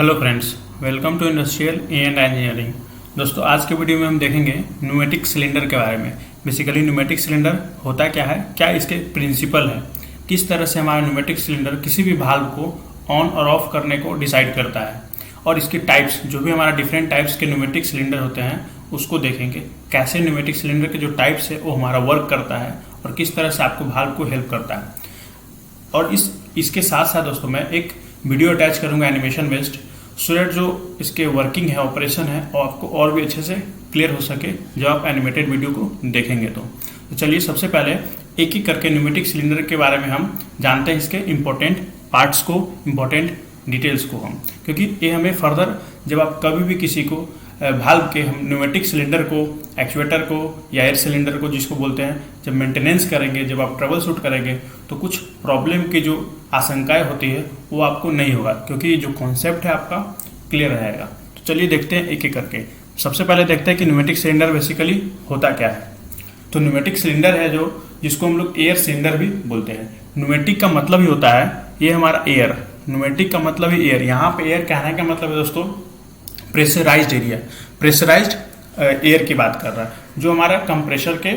Hello friends, welcome to industrial and engineering. दोस्तों, आज के वीडियो में हम देखेंगे न्यूमेटिक सिलेंडर के बारे में। बेसिकली न्यूमेटिक सिलेंडर होता क्या है, क्या इसके प्रिंसिपल है, किस तरह से हमारा न्यूमेटिक सिलेंडर किसी भी वाल्व को ऑन और ऑफ करने को डिसाइड करता है, और इसकी टाइप्स, जो भी हमारा डिफरेंट टाइप्स के न्यूमेटिक सिलेंडर होते हैं उसको देखेंगे। कैसे न्यूमेटिक सिलेंडर के जो टाइप्स है वो हमारा वर्क करता है और किस तरह से आपको वाल्व को हेल्प करता है। और इसके साथ साथ दोस्तों मैं एक वीडियो अटैच करूंगा एनिमेशन बेस्ड, सो दैट जो इसके वर्किंग है, ऑपरेशन है, और आपको और भी अच्छे से क्लियर हो सके जब आप एनिमेटेड वीडियो को देखेंगे। तो चलिए सबसे पहले एक एक करके न्यूमेटिक सिलेंडर के बारे में हम जानते हैं, इसके इम्पोर्टेंट पार्ट्स को, इम्पोर्टेंट डिटेल्स को हम, क्योंकि ये हमें फर्दर जब आप कभी भी किसी को वाल्व के हम न्यूमेटिक सिलेंडर को, एक्चुएटर को या एयर सिलेंडर को जिसको बोलते हैं, जब मेंटेनेंस करेंगे, जब आप ट्रबल शूट करेंगे तो कुछ प्रॉब्लम की जो आशंकाएं होती है वो आपको नहीं होगा, क्योंकि जो कॉन्सेप्ट है आपका क्लियर रहेगा। तो चलिए देखते हैं एक एक करके। सबसे पहले देखते हैं कि न्यूमेटिक सिलेंडर बेसिकली होता क्या है। तो न्यूमेटिक सिलेंडर है जो, जिसको हम लोग एयर सिलेंडर भी बोलते हैं। न्यूमेटिक का मतलब ही होता है ये हमारा एयर, न्यूमेटिक का मतलब ही एयर। यहाँ पे एयर कहने का मतलब है दोस्तों प्रेशराइज्ड एरिया, प्रेशराइज्ड एयर की बात कर रहा है, जो हमारा कंप्रेसर के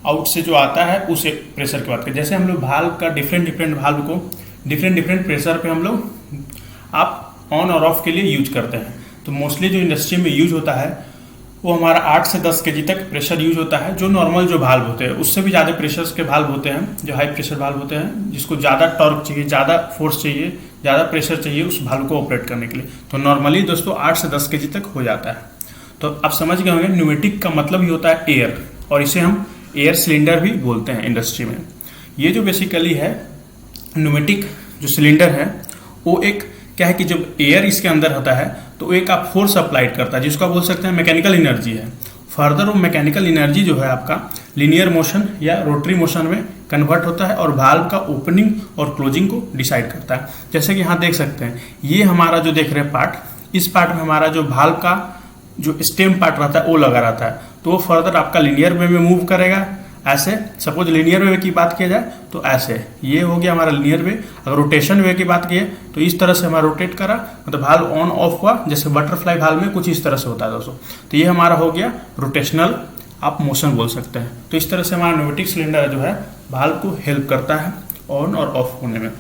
आउट से जो आता है उस प्रेशर की बात करें। जैसे हम लोग वाल्व का डिफरेंट वाल्व को डिफरेंट प्रेशर पे हम लोग आप ऑन और ऑफ के लिए यूज करते हैं। तो मोस्टली जो इंडस्ट्री में यूज होता है वो हमारा 8 से 10 kg तक प्रेशर यूज होता है। जो नॉर्मल जो वाल्व होते हैं उससे भी ज़्यादा प्रेशर के वाल्व होते हैं, जो हाई प्रेशर वाल्व होते हैं, जिसको ज़्यादा टॉर्क चाहिए, ज़्यादा फोर्स चाहिए, ज़्यादा प्रेशर चाहिए उस वाल्व को ऑपरेट करने के लिए। तो नॉर्मली दोस्तों 8 से 10 kg तक हो जाता है। तो आप समझ गए होंगे न्यूमेटिक का मतलब ही होता है एयर, और इसे हम एयर सिलेंडर भी बोलते हैं इंडस्ट्री में। ये जो बेसिकली है न्यूमेटिक जो सिलेंडर है वो एक क्या है कि जब एयर इसके अंदर होता है तो एक आप फोर्स अप्लाइड करता है, जिसको आप बोल सकते हैं मैकेनिकल एनर्जी है। फर्दर वो मैकेनिकल एनर्जी जो है आपका लीनियर मोशन या रोटरी मोशन में कन्वर्ट होता है और वाल्व का ओपनिंग और क्लोजिंग को डिसाइड करता है। जैसे कि यहाँ देख सकते हैं, ये हमारा जो देख रहे हैं पार्ट, इस पार्ट में हमारा जो वाल्व का जो स्टेम पार्ट रहता है वो लगा रहता है। तो वो फर्दर आपका लीनियर वे में मूव करेगा। ऐसे सपोज लीनियर वे की बात किया जाए तो ऐसे ये हो गया हमारा लीनियर वे। अगर रोटेशन वे की बात की तो इस तरह से हमारा रोटेट करा, मतलब वाल्व ऑन ऑफ हुआ, जैसे बटरफ्लाई वाल्व में कुछ इस तरह से होता है दोस्तों। तो ये हमारा हो गया रोटेशनल आप मोशन बोल सकते हैं। तो इस तरह से हमारा न्यूमेटिक सिलेंडर जो है वाल्व को हेल्प करता है ऑन और ऑफ होने में।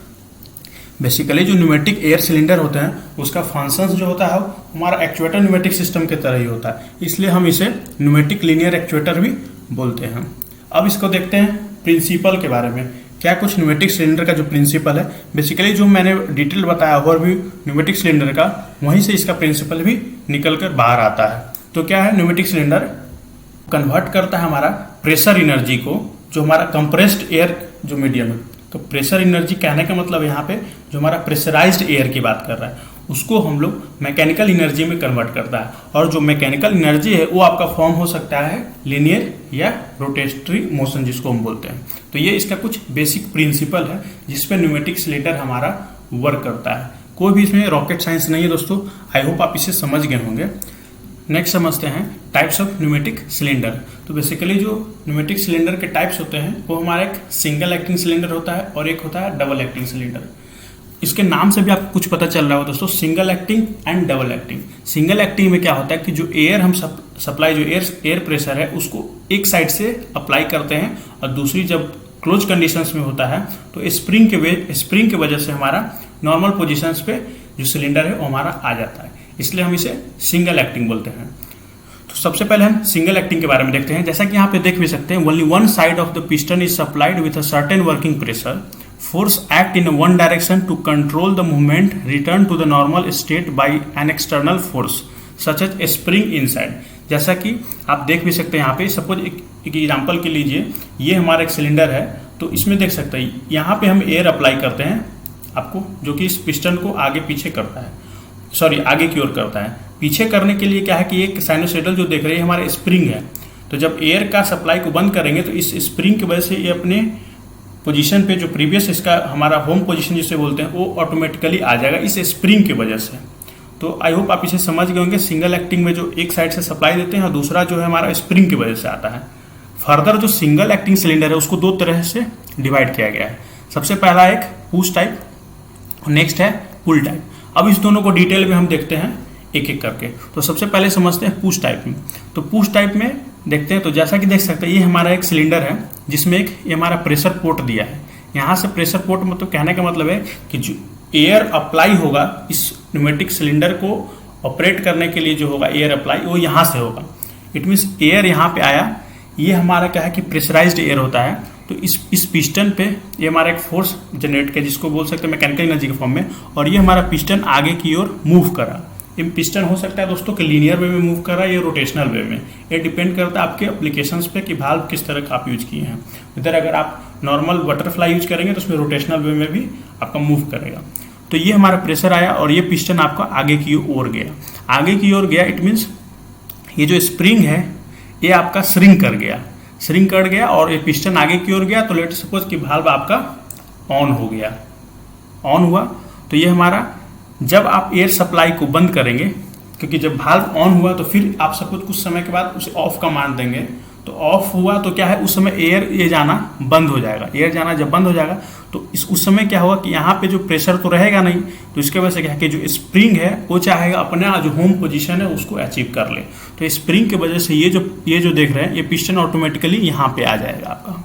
बेसिकली जो न्यूमेटिक एयर सिलेंडर होते हैं उसका फंक्शंस जो होता है हमारा एक्चुएटर न्यूमेटिक सिस्टम के तरह ही होता है, इसलिए हम इसे न्यूमेटिक लीनियर एक्चुएटर भी बोलते हैं। अब इसको देखते हैं प्रिंसिपल के बारे में, क्या कुछ न्यूमेटिक सिलेंडर का जो प्रिंसिपल है। बेसिकली जो मैंने डिटेल बताया ओवरव्यू न्यूमेटिक सिलेंडर का, वहीं से इसका प्रिंसिपल भी निकल कर बाहर आता है। तो क्या है, न्यूमेटिक सिलेंडर कन्वर्ट करता है हमारा प्रेशर एनर्जी को, जो हमारा कंप्रेस्ड एयर जो मीडियम है। तो प्रेशर एनर्जी कहने का मतलब यहाँ पे जो हमारा प्रेशराइज्ड एयर की बात कर रहा है उसको हम लोग मैकेनिकल एनर्जी में कन्वर्ट करता है। और जो मैकेनिकल एनर्जी है वो आपका फॉर्म हो सकता है लीनियर या रोटेटरी मोशन, जिसको हम बोलते हैं। तो ये इसका कुछ बेसिक प्रिंसिपल है जिसपे न्यूमेटिक सिलेंडर हमारा वर्क करता है। कोई भी इसमें रॉकेट साइंस नहीं है दोस्तों, आई होप आप इसे समझ गए होंगे। नेक्स्ट समझते हैं टाइप्स ऑफ न्यूमेटिक सिलेंडर। तो बेसिकली जो न्यूमेटिक सिलेंडर के टाइप्स होते हैं वो हमारा एक सिंगल एक्टिंग सिलेंडर होता है और एक होता है डबल एक्टिंग सिलेंडर। इसके नाम से भी आपको कुछ पता चल रहा हो दोस्तों, single acting and double acting. Single acting में क्या होता है कि जो एयर हम सप्लाई जो एयर प्रेशर है उसको एक साइड से अप्लाई करते हैं, और दूसरी जब क्लोज कंडीशंस में होता है तो स्प्रिंग की वजह से हमारा नॉर्मल पोजिशंस पे जो सिलेंडर है वो हमारा आ जाता है, इसलिए हम इसे सिंगल एक्टिंग बोलते हैं। तो सबसे पहले हम सिंगल एक्टिंग के बारे में देखते हैं। जैसा कि यहाँ पे देख भी सकते हैं, only one side of the piston is supplied with a certain working pressure, force act in one direction to control the movement return to the normal state by an external force such as a spring inside। जैसा कि आप देख भी सकते हैं यहाँ पे, suppose एक एग्जांपल के लीजिए, ये हमारा एक सिलेंडर है। तो इसमें देख सकते हैं यहाँ पे हम एयर अप्लाई करते हैं आपको, जो कि इस पिस्टन को आगे पीछे करता है, सॉरी आगे की ओर करता है। पीछे करने के लिए क्या है कि एक साइनोसॉइडल जो देख रहे हैं हमारा स्प्रिंग है। तो जब एयर का सप्लाई को बंद करेंगे तो इस स्प्रिंग की वजह से ये अपने पोजीशन पे जो प्रीवियस इसका हमारा होम पोजीशन जिसे बोलते हैं वो ऑटोमेटिकली आ जाएगा इस स्प्रिंग की वजह से। तो आई होप आप इसे समझ गए होंगे। सिंगल एक्टिंग में जो एक साइड से सप्लाई देते हैं और दूसरा जो है हमारा स्प्रिंग की वजह से आता है। फर्दर जो सिंगल एक्टिंग सिलेंडर है उसको दो तरह से डिवाइड किया गया है। सबसे पहला एक पुश टाइप, नेक्स्ट है पुल टाइप। अब इस दोनों को डिटेल में हम देखते हैं एक एक करके। तो सबसे पहले समझते हैं पुश टाइप में। तो पुश टाइप में देखते हैं, तो जैसा कि देख सकते हैं ये हमारा एक सिलेंडर है जिसमें एक ये हमारा प्रेशर पोर्ट दिया है। यहाँ से प्रेशर पोर्ट मतलब कहने का मतलब है कि जो एयर अप्लाई होगा इस न्यूमेटिक सिलेंडर को ऑपरेट करने के लिए जो होगा एयर अप्लाई वो यहाँ से होगा। इट मीन्स एयर यहाँ पे आया, ये हमारा क्या है कि प्रेशराइज्ड एयर होता है। तो इस पिस्टन पे ये हमारा एक फोर्स जनरेट किया जिसको बोल सकते हैं मैकेनिकल एनर्जी के फॉर्म में, और ये हमारा पिस्टन आगे की ओर मूव करा। ये पिस्टन हो सकता है दोस्तों कि लीनियर वे में मूव कर रहा है या रोटेशनल वे में, ये डिपेंड करता है आपके एप्लीकेशंस पे कि भाल्व किस तरह का आप यूज किए हैं। इधर अगर आप नॉर्मल बटरफ्लाई यूज करेंगे तो उसमें रोटेशनल वे में भी आपका मूव करेगा। तो ये हमारा प्रेशर आया और ये पिस्टन आपका आगे की ओर गया। आगे की ओर गया इट मीन्स ये जो स्प्रिंग है ये आपका श्रिंक कर गया और ये पिस्टन आगे की ओर गया। तो लेट सपोज कि भाल्व आपका ऑन हो गया, ऑन हुआ। तो ये हमारा जब आप एयर सप्लाई को बंद करेंगे, क्योंकि जब भाल्व ऑन हुआ तो फिर आप सपोज कुछ समय के बाद उसे ऑफ कमांड देंगे, तो ऑफ हुआ तो क्या है उस समय एयर ये जाना बंद हो जाएगा। एयर जाना जब बंद हो जाएगा तो उस समय क्या होगा कि यहाँ पे जो प्रेशर तो रहेगा नहीं, तो इसके वजह से क्या है कि जो स्प्रिंग है वो चाहेगा अपना जो होम पोजीशन है उसको अचीव कर ले। तो स्प्रिंग की वजह से ये जो देख रहे हैं ये पिस्टन ऑटोमेटिकली यहाँ पे आ जाएगा आपका।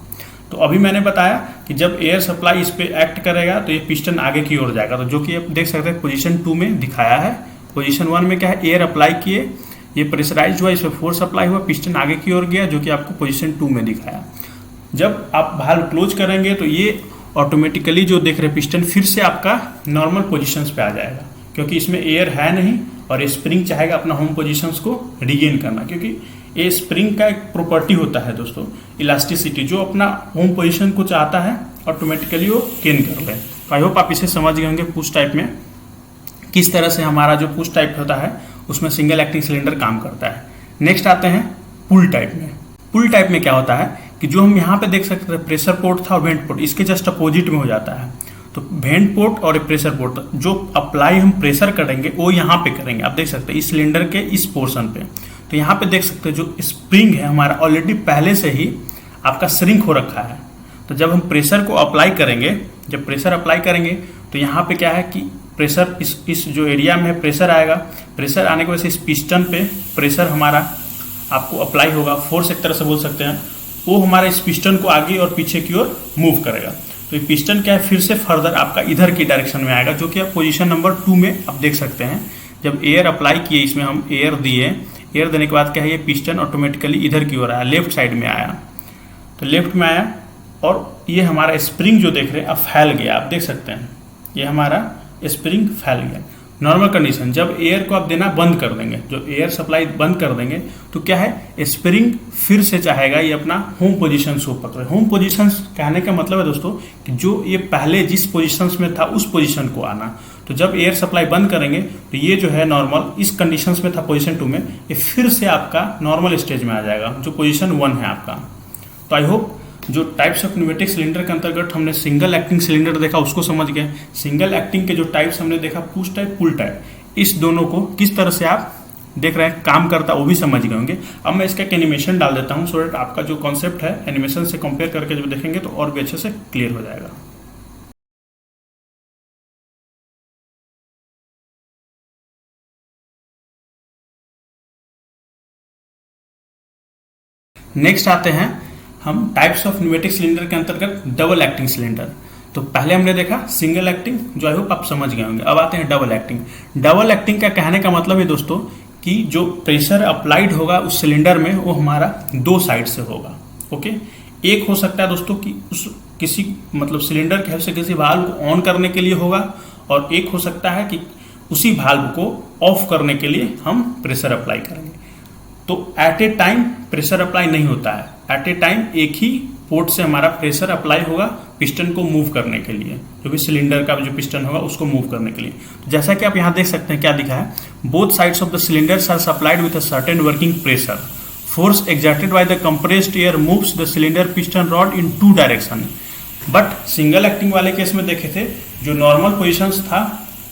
तो अभी मैंने बताया कि जब एयर सप्लाई इस पे एक्ट करेगा तो ये पिस्टन आगे की ओर जाएगा। तो जो कि आप देख सकते हैं पोजीशन 2 में दिखाया है। पोजीशन 1 में क्या है एयर अप्लाई किए, ये प्रेशराइज हुआ, इसमें फोर्स अप्लाई हुआ, पिस्टन आगे की ओर गया, जो कि आपको पोजीशन 2 में दिखाया। जब आप भाल्व क्लोज करेंगे तो ये ऑटोमेटिकली जो देख रहे पिस्टन फिर से आपका नॉर्मल पोजीशंस पे आ जाएगा, क्योंकि इसमें एयर है नहीं और ये स्प्रिंग चाहेगा अपना होम पोजीशंस को रिगेन करना। क्योंकि ये स्प्रिंग का एक प्रॉपर्टी होता है दोस्तों इलास्टिसिटी, जो अपना होम पोजीशन को चाहता है ऑटोमेटिकली वो गेन कर ले। तो आई होप आप इसे समझ गए होंगे पुश टाइप में किस तरह से हमारा जो पुश टाइप होता है उसमें सिंगल एक्टिंग सिलेंडर काम करता है। नेक्स्ट आते हैं पुल टाइप में। पुल टाइप में क्या होता है कि जो हम यहाँ पे देख सकते थे प्रेशर पोर्ट था और वेंट पोर्ट, इसके जस्ट अपोजिट में हो जाता है। तो वेंट पोर्ट और प्रेशर पोर्ट जो अप्लाई हम प्रेशर करेंगे वो यहाँ पे करेंगे। आप देख सकते हैं इस सिलेंडर के इस पोर्शन पे। तो यहाँ पे देख सकते हैं जो स्प्रिंग है हमारा ऑलरेडी पहले से ही आपका श्रिंक हो रखा है। तो जब हम प्रेशर को अप्लाई करेंगे, जब प्रेशर अप्लाई करेंगे तो यहाँ पे क्या है कि प्रेशर इस जो एरिया में है प्रेशर आएगा। प्रेशर आने की वजह से इस पिस्टन पे प्रेशर हमारा आपको अप्लाई होगा, फोर्स एक तरह से बोल सकते हैं। वो हमारा इस पिस्टन को आगे और पीछे की ओर मूव करेगा। तो ये पिस्टन क्या है फिर से फर्दर आपका इधर की डायरेक्शन में आएगा, जो कि आप पोजीशन नंबर 2 में आप देख सकते हैं। जब एयर अप्लाई किए, इसमें हम एयर दिए, एयर देने के बाद क्या है ये पिस्टन ऑटोमेटिकली इधर की ओर आया, लेफ्ट साइड में आया। तो लेफ्ट में आया और ये हमारा स्प्रिंग जो देख रहे हैं अब फैल गया। आप देख सकते हैं ये हमारा स्प्रिंग फैल गया। नॉर्मल कंडीशन जब एयर को आप देना बंद कर देंगे, जो एयर सप्लाई बंद कर देंगे तो क्या है स्प्रिंग फिर से चाहेगा ये अपना होम पोजीशन को पकड़े। होम पोजीशन कहने का मतलब है दोस्तों कि जो ये पहले जिस पोजीशन में था उस पोजीशन को आना। तो जब एयर सप्लाई बंद करेंगे तो ये जो है नॉर्मल इस कंडीशंस में था पोजीशन 2 में, ये फिर से आपका नॉर्मल स्टेज में आ जाएगा जो पोजीशन 1 है आपका। तो आई होप जो टाइप्स ऑफ न्यूमेटिक सिलेंडर के अंतर्गत हमने सिंगल एक्टिंग सिलेंडर देखा उसको समझ गए। सिंगल एक्टिंग के जो टाइप्स हमने देखा पुश टाइप पुल टाइप, इस दोनों को किस तरह से आप देख रहे हैं काम करता वो भी समझ गए होंगे। अब मैं इसका एक एनिमेशन डाल देता हूँ सो दैट आपका जो कॉन्सेप्ट है एनिमेशन से कंपेयर करके जब देखेंगे तो और भी अच्छे से क्लियर हो जाएगा। नेक्स्ट आते हैं हम टाइप्स ऑफ न्यूमेटिक सिलेंडर के अंतर्गत डबल एक्टिंग सिलेंडर। तो पहले हमने देखा सिंगल एक्टिंग, जो आई होप आप समझ गए होंगे। अब आते हैं डबल एक्टिंग। डबल एक्टिंग का कहने का मतलब है दोस्तों कि जो प्रेशर अप्लाइड होगा उस सिलेंडर में वो हमारा 2 साइड से होगा। ओके, एक हो सकता है दोस्तों कि उस किसी मतलब सिलेंडर के हेल्प से किसी वाल्व को ऑन करने के लिए होगा, और एक हो सकता है कि उसी वाल्व को ऑफ करने के लिए हम प्रेशर अप्लाई करेंगे। तो at a time pressure apply नहीं होता है, एट ए टाइम एक ही पोर्ट से हमारा प्रेशर अप्लाई होगा पिस्टन को मूव करने के लिए, जो भी सिलेंडर का जो पिस्टन होगा उसको मूव करने के लिए। तो जैसा कि आप यहाँ देख सकते हैं क्या दिखा है, both sides of the cylinders are supplied with a certain working pressure, force exerted by the compressed air moves the cylinder piston rod in 2 direction. But single acting वाले केस में देखे थे जो नॉर्मल पोजिशन था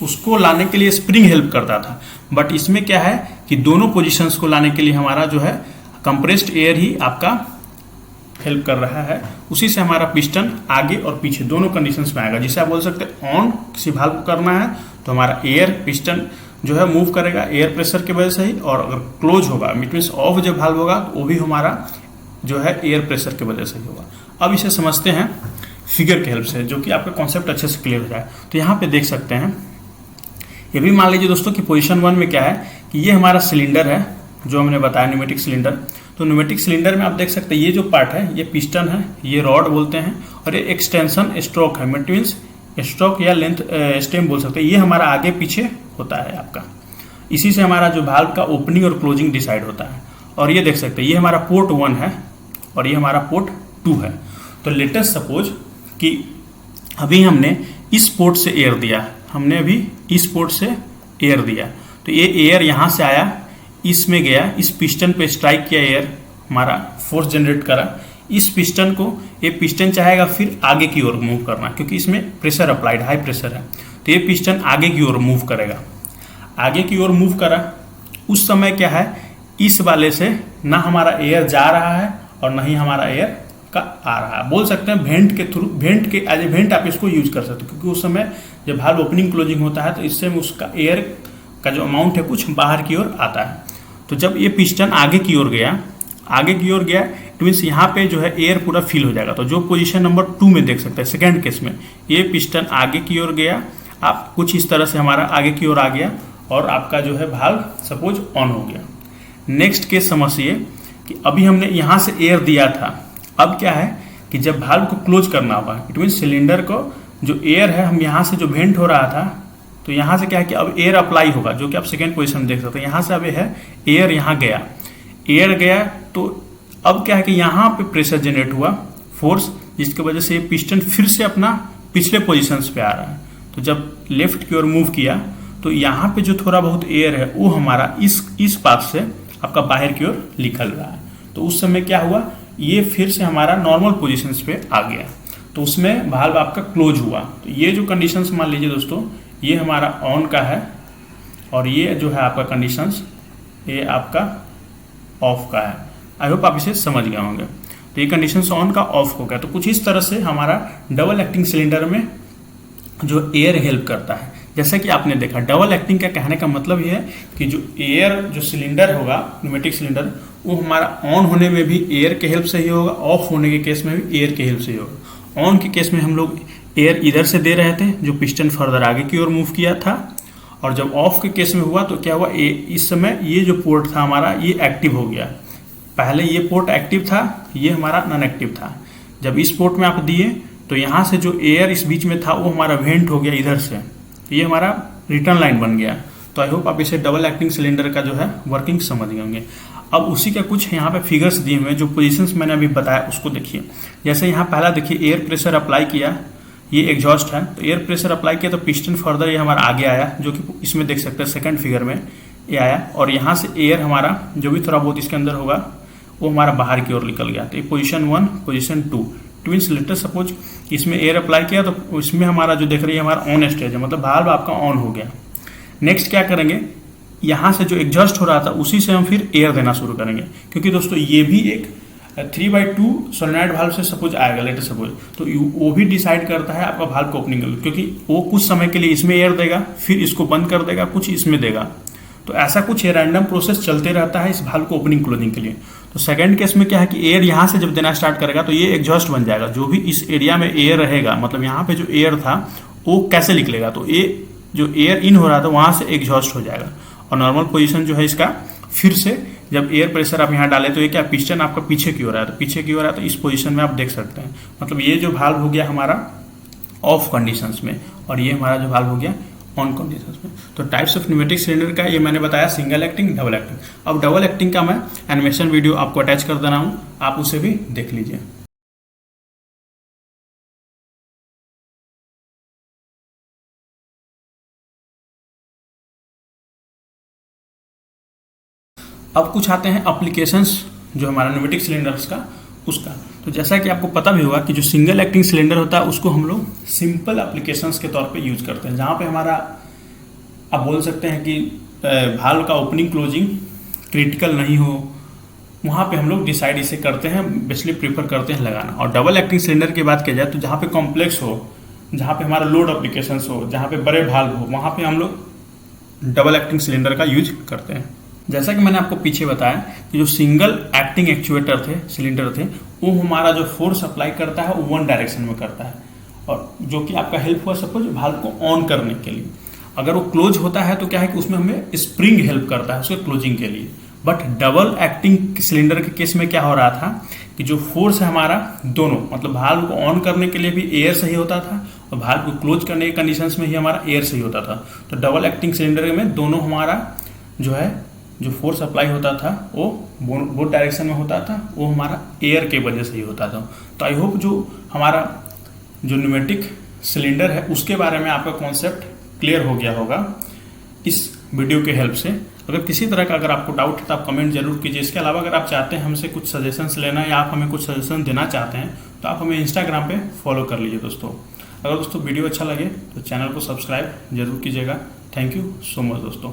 उसको लाने के लिए स्प्रिंग हेल्प करता था, बट इसमें क्या है कि दोनों पोजीशंस को लाने के लिए हमारा जो है कंप्रेस्ड एयर ही आपका हेल्प कर रहा है, उसी से हमारा पिस्टन आगे और पीछे दोनों कंडीशंस में आएगा। जिसे आप बोल सकते हैं ऑन किसी वाल्व को करना है तो हमारा एयर पिस्टन जो है मूव करेगा एयर प्रेशर की वजह से ही, और अगर क्लोज होगा मीट मीन्स ऑफ जब वाल्व होगा तो वो भी हमारा जो है एयर प्रेशर की वजह से ही होगा। अब इसे समझते हैं फिगर के हेल्प से, जो कि आपका कॉन्सेप्ट अच्छे से क्लियर हो जाए। तो यहाँ पे देख सकते हैं, ये भी मान लीजिए दोस्तों कि पोजीशन 1 में क्या है कि ये हमारा सिलेंडर है जो हमने बताया न्यूमेटिक सिलेंडर। तो न्यूमेटिक सिलेंडर में आप देख सकते हैं ये जो पार्ट है ये पिस्टन है, ये रॉड बोलते हैं, और ये एक्सटेंशन स्ट्रोक है, मीट मीन्स स्ट्रोक या लेंथ स्टेम बोल सकते हैं। ये हमारा आगे पीछे होता है आपका, इसी से हमारा जो वाल्व का ओपनिंग और क्लोजिंग डिसाइड होता है। और ये देख सकते हैं ये हमारा पोर्ट 1 है और ये हमारा पोर्ट 2 है। तो लेटेस्ट सपोज कि अभी हमने इस पोर्ट से एयर दिया, हमने अभी इस पोर्ट से एयर दिया, तो ये एयर यहाँ से आया, इसमें गया, इस पिस्टन पे स्ट्राइक किया, एयर हमारा फोर्स जनरेट करा, इस पिस्टन को ये पिस्टन चाहेगा फिर आगे की ओर मूव करना, क्योंकि इसमें प्रेशर अप्लाइड, हाई प्रेशर है, तो ये पिस्टन आगे की ओर मूव करेगा। आगे की ओर मूव करा, उस समय क्या है, इस वाले से ना हमारा एयर जा रहा है और ना ही हमारा एयर का आ रहा है। बोल सकते हैं वेंट के थ्रू, वेंट के एज ए वेंट आप इसको यूज कर सकते हो, क्योंकि उस समय जब वाल्व ओपनिंग क्लोजिंग होता है तो इससे उसका एयर का जो अमाउंट है कुछ बाहर की ओर आता है। तो जब ये पिस्टन आगे की ओर गया, आगे की ओर गया, इट मीन्स यहाँ पे जो है एयर पूरा फिल हो जाएगा। तो जो पोजीशन नंबर 2 में देख सकते हैं सेकेंड केस में, ये पिस्टन आगे की ओर गया, आप कुछ इस तरह से हमारा आगे की ओर आ गया और आपका जो है वाल्व सपोज ऑन हो गया। नेक्स्ट केस समझिए कि अभी हमने यहाँ से एयर दिया था, अब क्या है कि जब वाल्व को क्लोज करना होगा, इट मीन्स सिलेंडर को जो एयर है, हम यहाँ से जो वेंट हो रहा था, तो यहाँ से क्या है कि अब एयर अप्लाई होगा, जो कि आप सेकेंड पोजीशन में देख सकते हैं। यहाँ से अब है एयर यहाँ गया, एयर गया, तो अब क्या है कि यहाँ पे प्रेशर जनरेट हुआ, फोर्स, जिसकी वजह से ये पिस्टन फिर से अपना पिछले पोजीशंस पे आ रहा है। तो जब लेफ्ट की ओर मूव किया तो यहाँ पे जो थोड़ा बहुत एयर है वो हमारा इस पाथ से आपका बाहर की ओर निकल रहा है। तो उस समय क्या हुआ, ये फिर से हमारा नॉर्मल पोजीशंस पे आ गया, तो उसमें वाल्व आपका क्लोज हुआ। तो ये जो कंडीशंस मान लीजिए दोस्तों, ये हमारा ऑन का है और ये जो है आपका कंडीशंस ये आपका ऑफ का है। आई होप आप इसे समझ गए होंगे। तो ये कंडीशंस ऑन का ऑफ हो गया। तो कुछ इस तरह से हमारा डबल एक्टिंग सिलेंडर में जो एयर हेल्प करता है, जैसा कि आपने देखा डबल एक्टिंग का कहने का मतलब ये है कि जो एयर जो सिलेंडर होगा न्यूमेटिक सिलेंडर, वो हमारा ऑन होने में भी एयर के हेल्प से ही होगा, ऑफ होने के केस में भी एयर के हेल्प से ही होगा। ऑन के केस में हम लोग एयर इधर से दे रहे थे, जो पिस्टन फर्दर आगे की ओर मूव किया था, और जब ऑफ के केस में हुआ तो क्या हुआ, इस समय ये जो पोर्ट था हमारा ये एक्टिव हो गया। पहले ये पोर्ट एक्टिव था, ये हमारा नॉन एक्टिव था। जब इस पोर्ट में आप दिए तो यहाँ से जो एयर इस बीच में था वो हमारा वेंट हो गया इधर से, तो ये हमारा रिटर्न लाइन बन गया। तो आई होप आप इसे डबल एक्टिंग सिलेंडर का जो है वर्किंग समझ गए होंगे। अब उसी का कुछ यहाँ पे फिगर्स दिए हुए हैं, जो पोजीशंस मैंने अभी बताया उसको देखिए। जैसे यहाँ पहला देखिए एयर प्रेशर अप्लाई किया, ये एग्जॉस्ट है, तो एयर प्रेशर अप्लाई किया तो पिस्टन फर्दर ये हमारा आगे आया, जो कि इसमें देख सकते हैं सेकंड फिगर में ये आया, और यहाँ से एयर हमारा जो भी थोड़ा बहुत इसके अंदर होगा वो हमारा बाहर की ओर निकल गया। तो ये पोजीशन 1 पोजीशन 2 ट्विंस लेटर सपोज इसमें एयर अप्लाई किया तो इसमें हमारा जो देख रही है हमारा ऑन स्टेज है, मतलब वाल्व आपका ऑन हो गया। नेक्स्ट क्या करेंगे, यहाँ से जो एग्जॉस्ट हो रहा था उसी से हम फिर एयर देना शुरू करेंगे, क्योंकि दोस्तों ये भी एक 3/2 सोलेनॉइड वाल्व से सपोज आएगा लेटर सपोज, तो वो भी डिसाइड करता है आपका वाल्व को ओपनिंग, क्योंकि वो कुछ समय के लिए इसमें एयर देगा, फिर इसको बंद कर देगा, कुछ इसमें देगा। तो ऐसा कुछ रैंडम प्रोसेस चलते रहता है इस वाल्व को ओपनिंग क्लोजिंग के लिए। तो सेकंड केस में क्या है कि एयर यहाँ से जब देना स्टार्ट करेगा तो ये एग्जॉस्ट बन जाएगा। जो भी इस एरिया में एयर रहेगा, मतलब यहाँ पे जो एयर था वो कैसे निकलेगा, तो ये जो एयर इन हो रहा था वहाँ से एग्जॉस्ट हो जाएगा। और नॉर्मल पोजीशन जो है इसका, फिर से जब एयर प्रेशर आप यहाँ डालें तो ये क्या पिस्टन आपका पीछे की ओर है, तो पीछे की ओर है, तो इस पोजीशन में आप देख सकते हैं, मतलब ये जो वाल्व हो गया हमारा ऑफ कंडीशंस में, और ये हमारा जो वाल्व हो गया ऑन कंडीशंस में। तो टाइप्स ऑफ न्यूमेटिक सिलेंडर का ये मैंने बताया, सिंगल एक्टिंग, डबल एक्टिंग। अब डबल एक्टिंग का मैं एनिमेशन वीडियो आपको अटैच कर दे रहा हूँ, आप उसे भी देख लीजिए। अब कुछ आते हैं एप्लीकेशंस जो हमारा न्यूमेटिक सिलेंडर्स का उसका। तो जैसा कि आपको पता भी होगा कि जो सिंगल एक्टिंग सिलेंडर होता है उसको हम लोग सिंपल एप्लीकेशंस के तौर पे यूज करते हैं, जहाँ पे हमारा आप बोल सकते हैं कि वाल्व का ओपनिंग क्लोजिंग क्रिटिकल नहीं हो, वहाँ पे हम लोग डिसाइड इसे करते हैं, बेसिकली प्रीफर करते हैं लगाना। और डबल एक्टिंग सिलेंडर की बात की जाए तो जहाँ पे कॉम्प्लेक्स हो, जहाँ पे हमारा लोड एप्लीकेशंस हो, जहाँ पे बड़े भाल्व हो, वहाँ पे हम लोग डबल एक्टिंग सिलेंडर का यूज करते हैं। जैसा कि मैंने आपको पीछे बताया कि जो सिंगल एक्टिंग एक्चुएटर थे, सिलेंडर थे, वो हमारा जो फोर्स अप्लाई करता है वो वन डायरेक्शन में करता है, और जो कि आपका हेल्प हुआ सपोज भाल्व को ऑन करने के लिए। अगर वो क्लोज होता है तो क्या है कि उसमें हमें स्प्रिंग हेल्प करता है उसके क्लोजिंग के लिए। बट डबल एक्टिंग सिलेंडर के केस में क्या हो रहा था कि जो फोर्स है हमारा दोनों, मतलब भाल्व को ऑन करने के लिए भी एयर सही होता था और भाल्व को क्लोज करने के कंडीशंस में ही हमारा एयर सही होता था। तो डबल एक्टिंग सिलेंडर में दोनों हमारा जो है जो फोर्स अप्लाई होता था वो बोथ डायरेक्शन में होता था, वो हमारा एयर के वजह से ही होता था। तो आई होप जो हमारा जो न्यूमेटिक सिलेंडर है उसके बारे में आपका कॉन्सेप्ट क्लियर हो गया होगा इस वीडियो के हेल्प से। अगर किसी तरह का अगर आपको डाउट है तो आप कमेंट जरूर कीजिए। इसके अलावा अगर आप चाहते हैं हमसे कुछ सजेशंस लेना या आप हमें कुछ सजेशन देना चाहते हैं तो आप हमें इंस्टाग्राम पे फॉलो कर लीजिए दोस्तों। अगर दोस्तों वीडियो अच्छा लगे तो चैनल को सब्सक्राइब जरूर कीजिएगा। थैंक यू सो मच दोस्तों।